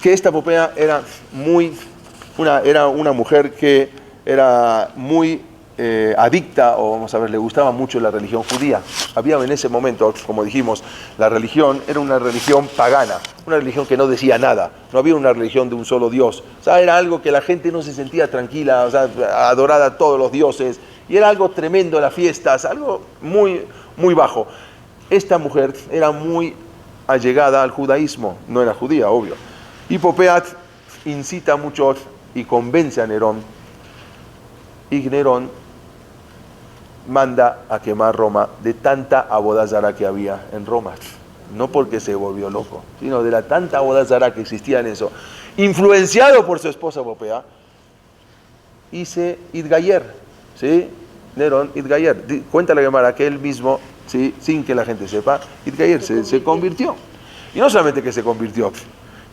A: que esta Popea era una mujer que era muy adicta, o vamos a ver, le gustaba mucho la religión judía. Había en ese momento, como dijimos, la religión era una religión pagana, una religión que no decía nada, no había una religión de un solo Dios. O sea, era algo que la gente no se sentía tranquila, o sea, adorada a todos los dioses, y era algo tremendo las fiestas, algo muy, muy bajo. Esta mujer era muy allegada al judaísmo, no era judía, obvio. Y Popea incita mucho y convence a Nerón, y Nerón manda a quemar Roma de tanta abodazara que había en Roma. No porque se volvió loco, sino de la tanta abodazara que existía en eso. Influenciado por su esposa Popea, hice Idgayer, ¿sí? Nerón Idgayer. Cuenta la Gemara que él mismo, ¿sí? Sin que la gente sepa, Idgayer se convirtió. Y no solamente que se convirtió,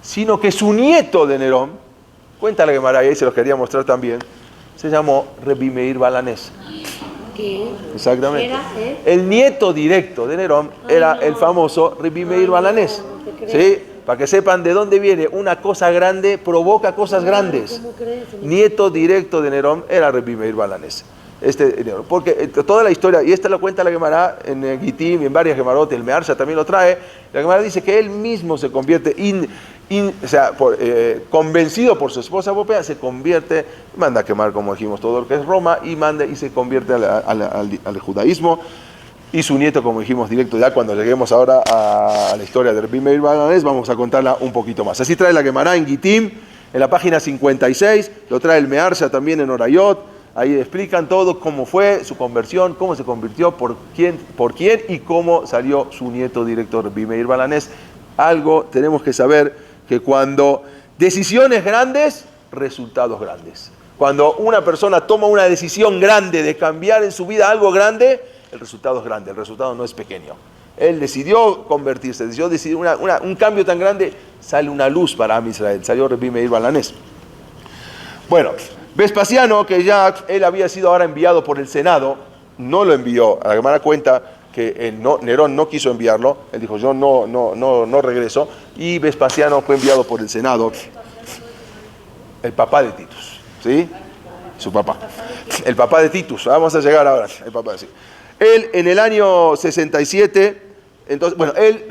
A: sino que su nieto de Nerón, cuenta la Gemara, y ahí se los quería mostrar también, se llamó Rebbi Meir Balanés.
B: ¿Qué?
A: Exactamente.
B: ¿Era
A: el nieto directo de Nerón era el famoso Rebbi Meir Balanés. ¿Sí? Para que sepan de dónde viene, una cosa grande provoca cosas grandes. Nieto directo de Nerón era Rebbi Meir Balanés. Porque toda la historia, y esta lo cuenta la Gemara en Gitim y en varias Gemarot, el Mearsha también lo trae, la Gemara dice que él mismo se convierte, convencido por su esposa Popea, se convierte, manda a quemar, como dijimos, todo lo que es Roma, y se convierte al judaísmo, y su nieto, como dijimos, directo. Ya cuando lleguemos ahora a la historia de Rebbi Meir Balanés, vamos a contarla un poquito más. Así trae la Gemara en Gitim, en la página 56, lo trae el Mearsha también en Orayot. Ahí explican todo, cómo fue su conversión, cómo se convirtió, por quién y cómo salió su nieto director, Rebbi Meir Balanés. Algo tenemos que saber, que cuando decisiones grandes, resultados grandes. Cuando una persona toma una decisión grande de cambiar en su vida algo grande, el resultado es grande, el resultado no es pequeño. Él decidió convertirse, decidió un cambio tan grande, sale una luz para Am Israel, salió Rebbi Meir Balanés. Bueno, Vespasiano, que ya él había sido ahora enviado por el Senado, no lo envió. La Gemara cuenta que Nerón no quiso enviarlo. Él dijo, yo no regreso. Y Vespasiano fue enviado por el Senado. El papá de Titus, ¿sí? Su papá. El papá de Titus. Vamos a llegar ahora. El papá de Titus. Él, en el año 67, entonces, bueno, él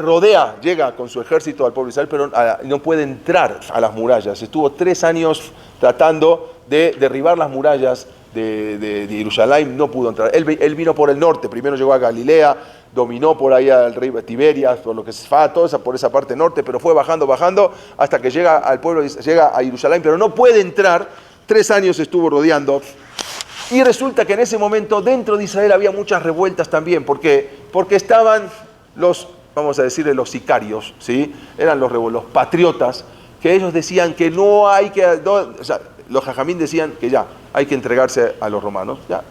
A: llega con su ejército al pueblo de Israel, pero no puede entrar a las murallas. Estuvo 3 años tratando de derribar las murallas de Jerusalén, no pudo entrar. Él vino por el norte, primero llegó a Galilea, dominó por ahí al río Tiberias, por lo que es por esa parte norte, pero fue bajando, hasta que llega al pueblo, llega a Jerusalén, pero no puede entrar. 3 años estuvo rodeando. Y resulta que en ese momento dentro de Israel había muchas revueltas también. ¿Por qué? Porque estaban vamos a decirle, los sicarios, ¿sí? Eran los patriotas, que ellos decían que no hay que... los jajamín decían que ya, hay que entregarse a los romanos, ya,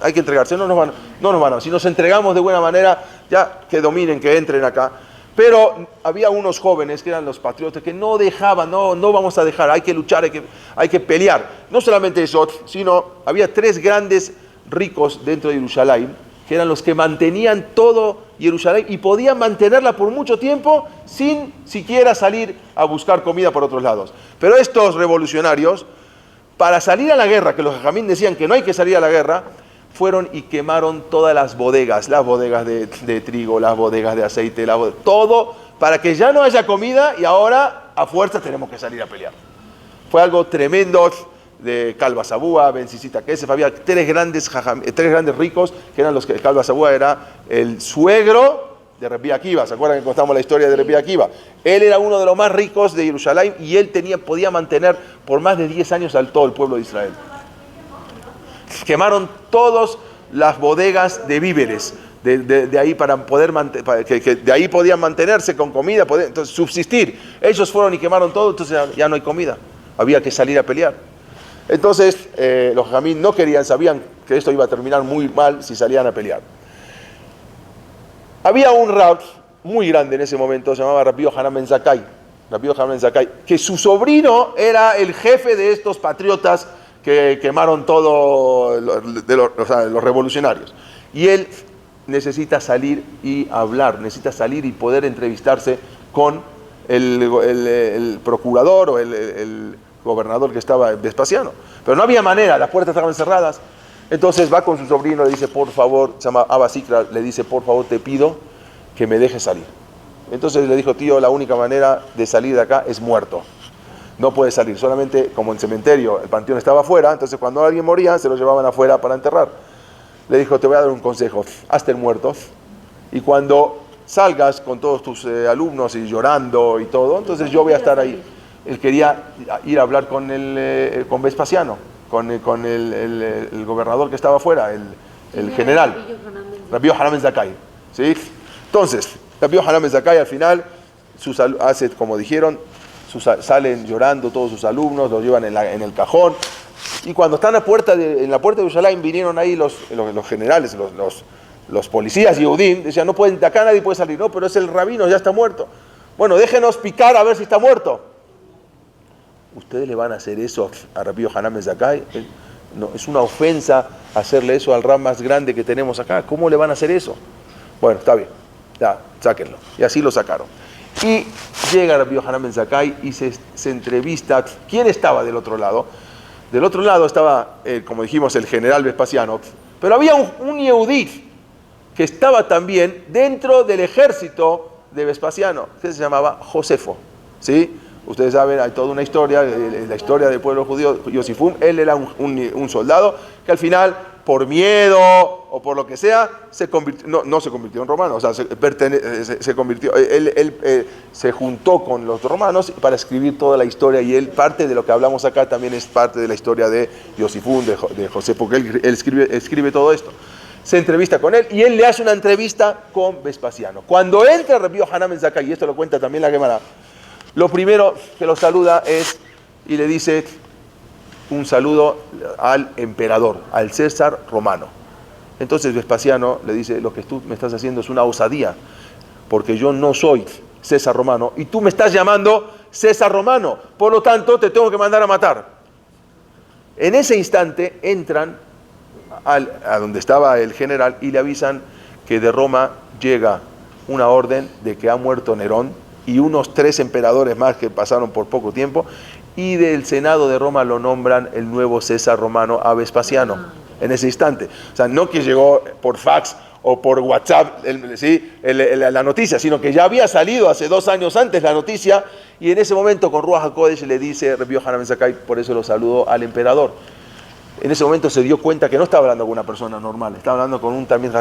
A: hay que entregarse, no nos van a... Si nos entregamos de buena manera, ya, que dominen, que entren acá. Pero había unos jóvenes que eran los patriotas que no dejaban, no vamos a dejar, hay que luchar, hay que pelear. No solamente eso, sino había 3 grandes ricos dentro de Jerusalén, que eran los que mantenían todo Jerusalén y podían mantenerla por mucho tiempo sin siquiera salir a buscar comida por otros lados. Pero estos revolucionarios, para salir a la guerra, que los jajamín decían que no hay que salir a la guerra, fueron y quemaron todas las bodegas de trigo, las bodegas de aceite, todo, para que ya no haya comida y ahora a fuerza tenemos que salir a pelear. Fue algo tremendo. De Calva Sabúa, Ben Sisita Kesef, había 3 grandes ricos, que eran los que Calva Sabúa era el suegro de Rebbi Akiva. ¿Se acuerdan que contamos la historia de Rebbi Akiva? Él era uno de los más ricos de Jerusalén y él podía mantener por más de 10 años al todo el pueblo de Israel. Quemaron todas las bodegas de víveres, de ahí para poder que de ahí podían mantenerse con comida, entonces subsistir. Ellos fueron y quemaron todo, entonces ya no hay comida. Había que salir a pelear. Entonces los jajamín no querían, sabían que esto iba a terminar muy mal si salían a pelear. Había un rab muy grande en ese momento, se llamaba Rabbi Yohanan ben Zakkai, que su sobrino era el jefe de estos patriotas que quemaron todo, los revolucionarios. Y él necesita salir y hablar, necesita salir y poder entrevistarse con el procurador o el gobernador que estaba, Vespasiano. Pero no había manera, las puertas estaban cerradas. Entonces va con su sobrino, le dice, por favor, se llama Abba Sikra, le dice, por favor, te pido que me dejes salir. Entonces le dijo, tío, la única manera de salir de acá es muerto. No puede salir, solamente como el cementerio, el panteón estaba afuera, entonces cuando alguien moría se lo llevaban afuera para enterrar. Le dijo, te voy a dar un consejo, hazte el muerto, y cuando salgas con todos tus alumnos y llorando y todo, entonces yo voy a estar ahí. Él quería ir a hablar con Vespasiano, con el gobernador que estaba afuera, el general, Rabbi Yohanan ben Zakkai, ¿sí? Entonces, Rabbi Yohanan ben Zakkai al final hace como dijeron, salen llorando todos sus alumnos, los llevan en el cajón, y cuando están en la puerta de Yerushalayim vinieron ahí los generales, los policías Yehudim, decían, no pueden, de acá nadie puede salir, no, pero es el rabino, ya está muerto. Bueno, déjenos picar a ver si está muerto. ¿Ustedes le van a hacer eso a Rabbi Yohanan ben Zakkai? No, es una ofensa hacerle eso al rab más grande que tenemos acá. ¿Cómo le van a hacer eso? Bueno, está bien, ya, sáquenlo. Y así lo sacaron. Y llega Rabbi Yohanan ben Zakkai y se entrevista. ¿Quién estaba del otro lado? Del otro lado estaba, como dijimos, el general Vespasiano, pero había un Yehudí que estaba también dentro del ejército de Vespasiano, que se llamaba Josefo, ¿sí? Ustedes saben, hay toda una historia, la historia del pueblo judío, Yosifum, él era un soldado que al final, por miedo o por lo que sea, no se convirtió en romano, o sea, se convirtió, él se juntó con los romanos para escribir toda la historia, y él, parte de lo que hablamos acá también es parte de la historia de Yosifum, de José, porque él escribe todo esto. Se entrevista con él y él le hace una entrevista con Vespasiano. Cuando entra Rabbi Yohanan ben Zakkai, y esto lo cuenta también la Gemara, lo primero que lo saluda y le dice un saludo al emperador, al César romano. Entonces Vespasiano le dice, lo que tú me estás haciendo es una osadía, porque yo no soy César romano y tú me estás llamando César romano, por lo tanto te tengo que mandar a matar. En ese instante entran a donde estaba el general y le avisan que de Roma llega una orden de que ha muerto Nerón y unos 3 emperadores más que pasaron por poco tiempo, y del Senado de Roma lo nombran el nuevo César romano a Vespasiano, en ese instante. O sea, no que llegó por fax o por WhatsApp la noticia, sino que ya había salido hace 2 años antes la noticia, y en ese momento con Ruach HaKodesh le dice Rabbi Yohanan ben Zakkai, por eso lo saludó al emperador. En ese momento se dio cuenta que no estaba hablando con una persona normal, estaba hablando con un también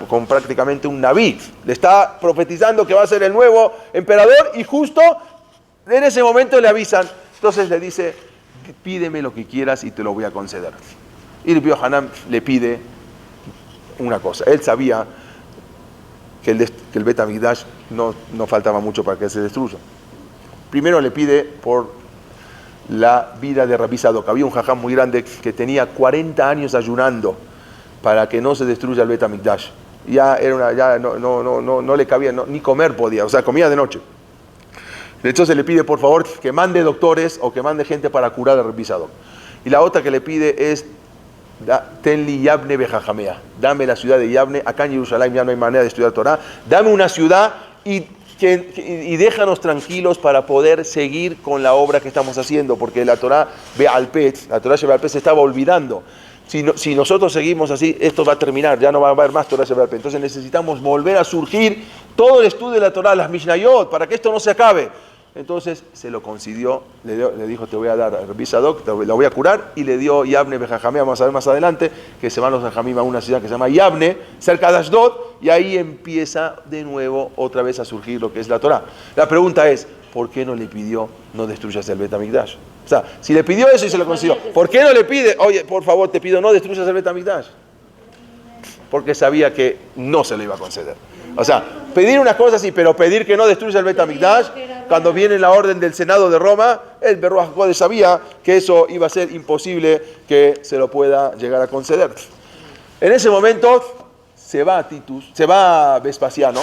A: con prácticamente un naví. Le está profetizando que va a ser el nuevo emperador, y justo en ese momento le avisan. Entonces le dice, pídeme lo que quieras y te lo voy a conceder. Y Rabbi Yohanan le pide una cosa. Él sabía que el Bet HaMikdash no faltaba mucho para que se destruya. Primero le pide por la vida de Rabbi Sadok. Había un jajam muy grande que tenía 40 años ayunando para que no se destruya el Bet HaMikdash. Ya no le cabía, ni comer podía, o sea, comía de noche. Entonces le pide, por favor, que mande doctores o que mande gente para curar a Rabbi Sadok. Y la otra que le pide es, Tenli Yabne Bejajamea, dame la ciudad de Yabne. Acá en Jerusalén ya no hay manera de estudiar Torah. Dame una ciudad y déjanos tranquilos para poder seguir con la obra que estamos haciendo, porque la Torah Be'al Peh se estaba olvidando. Si nosotros seguimos así, esto va a terminar, ya no va a haber más Torah Be'al Peh. Entonces necesitamos volver a surgir todo el estudio de la Torah, las Mishnayot, para que esto no se acabe. Entonces se lo concedió, le dijo, te voy a dar a Rabbi Sadok, la voy a curar, y le dio Yabne Bejajamea. Vamos a ver más adelante que se van los Jajamim a una ciudad que se llama Yabne, cerca de Ashdod, y ahí empieza de nuevo otra vez a surgir lo que es la Torah. La pregunta es, ¿por qué no le pidió no destruyas el Bet HaMikdash? O sea, si le pidió eso y se lo concedió, ¿por qué no le pide, oye, por favor, te pido no destruyas el Bet HaMikdash? porque sabía que no se le iba a conceder. O sea, pedir una cosa sí, pero pedir que no destruya el Bet HaMikdash, cuando viene la orden del Senado de Roma, el Beruach HaKodesh sabía que eso iba a ser imposible que se lo pueda llegar a conceder. En ese momento se va Titus, se va Vespasiano,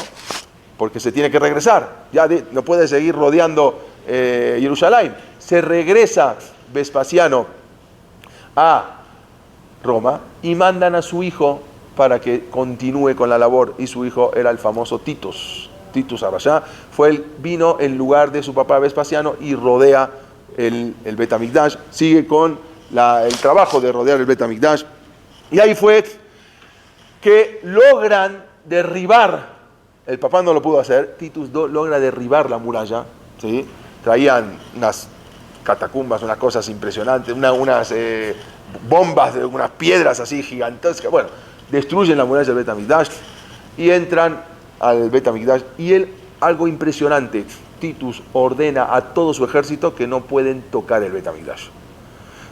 A: porque se tiene que regresar, ya no puede seguir rodeando Jerusalén. Se regresa Vespasiano a Roma y mandan a su hijo para que continúe con la labor, y su hijo era el famoso Titus Arashá. Vino en lugar de su papá Vespasiano y rodea el Bet HaMikdash, sigue con el trabajo de rodear el Bet HaMikdash, y ahí fue que logran derribar, el papá no lo pudo hacer, Titus logra derribar la muralla, ¿sí? Traían unas catacumbas, unas cosas impresionantes, unas bombas, unas piedras así gigantescas, bueno, destruyen la muralla del Bet HaMikdash y entran al Bet HaMikdash, y algo impresionante, Titus ordena a todo su ejército que no pueden tocar el Bet HaMikdash.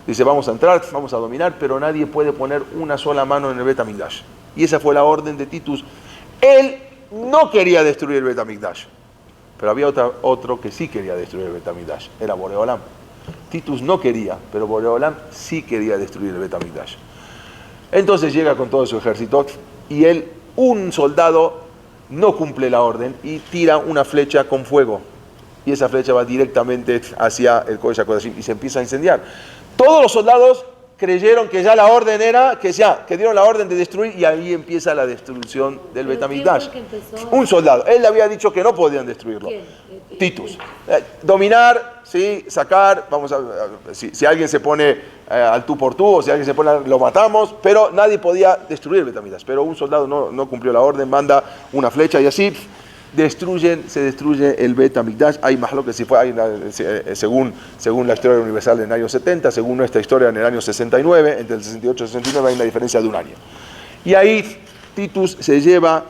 A: Dice, vamos a entrar, vamos a dominar, pero nadie puede poner una sola mano en el Bet HaMikdash. Y esa fue la orden de Titus. Él no quería destruir el Bet HaMikdash, pero había otro que sí quería destruir el Bet HaMikdash, era Boreolam. Titus no quería, pero Boreolam sí quería destruir el Bet HaMikdash. Entonces llega con todo su ejército, y un soldado no cumple la orden y tira una flecha con fuego, y esa flecha va directamente hacia el Kodesh HaKodashim y se empieza a incendiar. Todos los soldados creyeron que ya la orden era, que dieron la orden de destruir, y ahí empieza la destrucción del Bet HaMikdash. Un soldado, él le había dicho que no podían destruirlo. Titus. Dominar, sí, sacar, si alguien se pone al tú por tú, o si alguien se pone, lo matamos, pero nadie podía destruir el Bet HaMikdash. Pero un soldado no cumplió la orden, manda una flecha y así se destruye el Bet HaMikdash. Hay más lo que si fue, según la historia universal en el año 70, según nuestra historia en el año 69, entre el 68 y el 69 hay una diferencia de un año. Y ahí Titus se lleva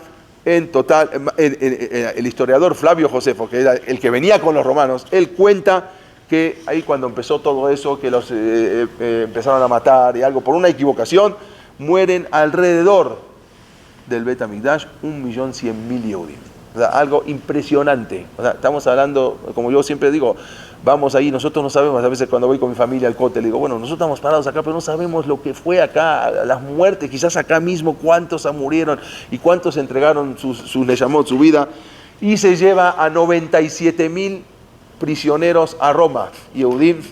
A: en total, el historiador Flavio Josefo, que era el que venía con los romanos, él cuenta que ahí cuando empezó todo eso, que los empezaron a matar y algo, por una equivocación, mueren alrededor del Bet HaMikdash 1.100.000 Yehudim. O sea, algo impresionante. O sea, estamos hablando, como yo siempre digo, vamos ahí, nosotros no sabemos, a veces cuando voy con mi familia al Kotel, digo, bueno, nosotros estamos parados acá, pero no sabemos lo que fue acá, las muertes, quizás acá mismo, cuántos murieron y cuántos entregaron sus Neyamot, su vida, y se lleva a 97.000 prisioneros a Roma. Yehudim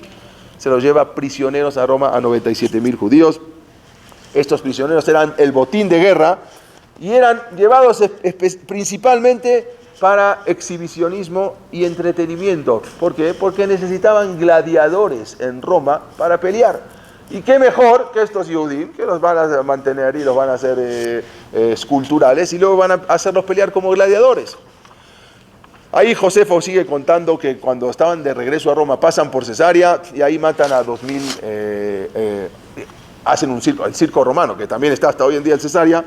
A: se los lleva prisioneros a Roma a 97.000 judíos. Estos prisioneros eran el botín de guerra, y eran llevados principalmente para exhibicionismo y entretenimiento. ¿Por qué? Porque necesitaban gladiadores en Roma para pelear. Y qué mejor que estos Yehudim, que los van a mantener y los van a hacer esculturales, y luego van a hacerlos pelear como gladiadores. Ahí Josefo sigue contando que cuando estaban de regreso a Roma pasan por Cesarea, y ahí matan a 2.000, hacen el circo romano, que también está hasta hoy en día en Cesarea,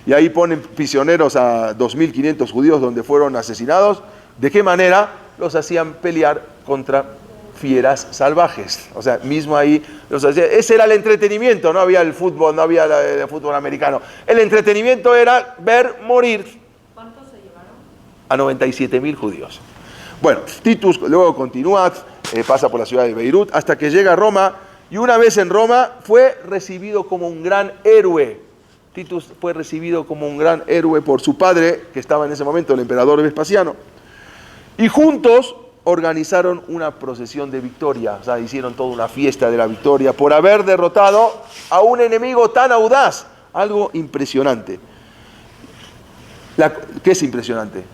A: y ahí ponen prisioneros a 2.500 judíos donde fueron asesinados. ¿De qué manera? Los hacían pelear contra fieras salvajes. O sea, mismo ahí los hacían. Ese era el entretenimiento, no había el fútbol, no había el fútbol americano. El entretenimiento era ver morir.
B: ¿Cuántos se llevaron?
A: A 97.000 judíos. Bueno, Titus luego continúa, pasa por la ciudad de Beirut, hasta que llega a Roma, y una vez en Roma fue recibido como un gran héroe. Titus fue recibido como un gran héroe por su padre, que estaba en ese momento, el emperador Vespasiano, y juntos organizaron una procesión de victoria. O sea, hicieron toda una fiesta de la victoria por haber derrotado a un enemigo tan audaz. Algo impresionante. ¿Qué es impresionante?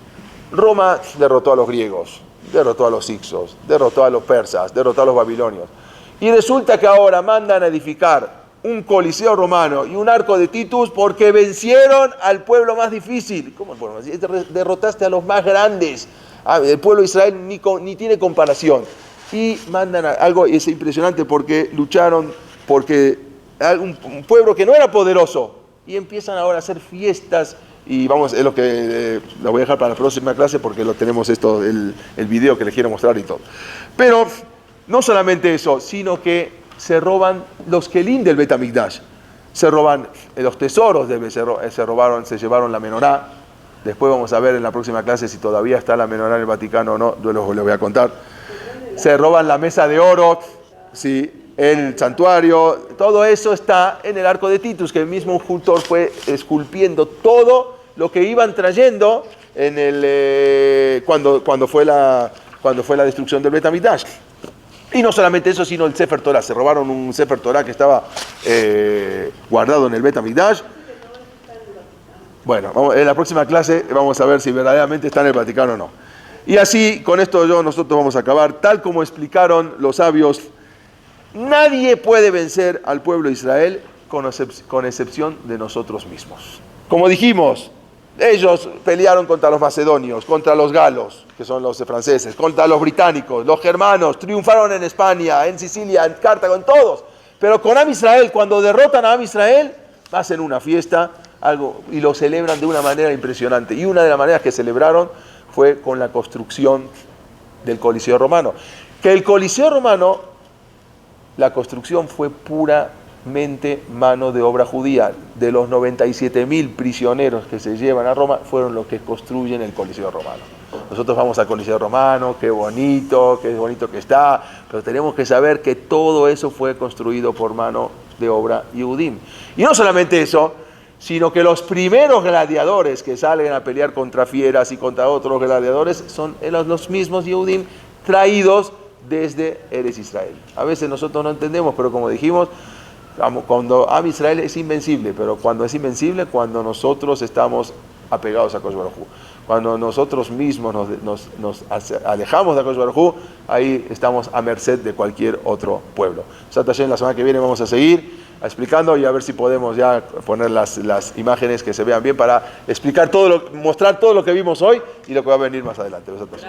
A: Roma derrotó a los griegos, derrotó a los hicsos, derrotó a los persas, derrotó a los babilonios, y resulta que ahora mandan a edificar un coliseo romano y un arco de Titus porque vencieron al pueblo más difícil. ¿Cómo el pueblo más difícil? Derrotaste a los más grandes. El pueblo de Israel ni tiene comparación. Y mandan algo, es impresionante, porque lucharon porque un pueblo que no era poderoso, y empiezan ahora a hacer fiestas. Y vamos, es lo que lo voy a dejar para la próxima clase, porque lo tenemos el video que les quiero mostrar y todo. Pero no solamente eso, sino que se roban los kelim del Bet HaMikdash. se roban los tesoros, se llevaron la menorá. Después vamos a ver en la próxima clase si todavía está la menorá en el Vaticano o no, yo les voy a contar. Se roban la mesa de oro, ¿sí? El santuario, todo eso está en el arco de Titus, que el mismo escultor fue esculpiendo todo lo que iban trayendo en cuando fue la destrucción del Bet Hamikdash. Y no solamente eso, sino el Sefer Torah. Se robaron un Sefer Torah que estaba guardado en el Bet Hamikdash. Bueno, en la próxima clase vamos a ver si verdaderamente está en el Vaticano o no. Y así, con esto nosotros vamos a acabar. Tal como explicaron los sabios, nadie puede vencer al pueblo de Israel con excepción de nosotros mismos. Como dijimos, ellos pelearon contra los macedonios, contra los galos, que son los franceses, contra los británicos, los germanos, triunfaron en España, en Sicilia, en Cartago, en todos. Pero con Am Israel, cuando derrotan a Am Israel, hacen una fiesta y lo celebran de una manera impresionante. Y una de las maneras que celebraron fue con la construcción del Coliseo Romano. Que el Coliseo Romano, la construcción fue puramente mano de obra judía. De los 97.000 prisioneros que se llevan a Roma, fueron los que construyen el Coliseo Romano. Nosotros vamos al Coliseo Romano, qué bonito que está, pero tenemos que saber que todo eso fue construido por mano de obra Yehudim. Y no solamente eso, sino que los primeros gladiadores que salen a pelear contra fieras y contra otros gladiadores son los mismos Yehudim traídos desde Eretz Israel. A veces nosotros no entendemos, pero como dijimos, cuando Am Israel es invencible, pero cuando es invencible, cuando nosotros estamos apegados a Akadosh Baruj Hu. Cuando nosotros mismos nos alejamos de Akadosh Baruj Hu, ahí estamos a merced de cualquier otro pueblo. La semana que viene vamos a seguir explicando y a ver si podemos ya poner las imágenes que se vean bien para explicar mostrar todo lo que vimos hoy y lo que va a venir más adelante. Gracias.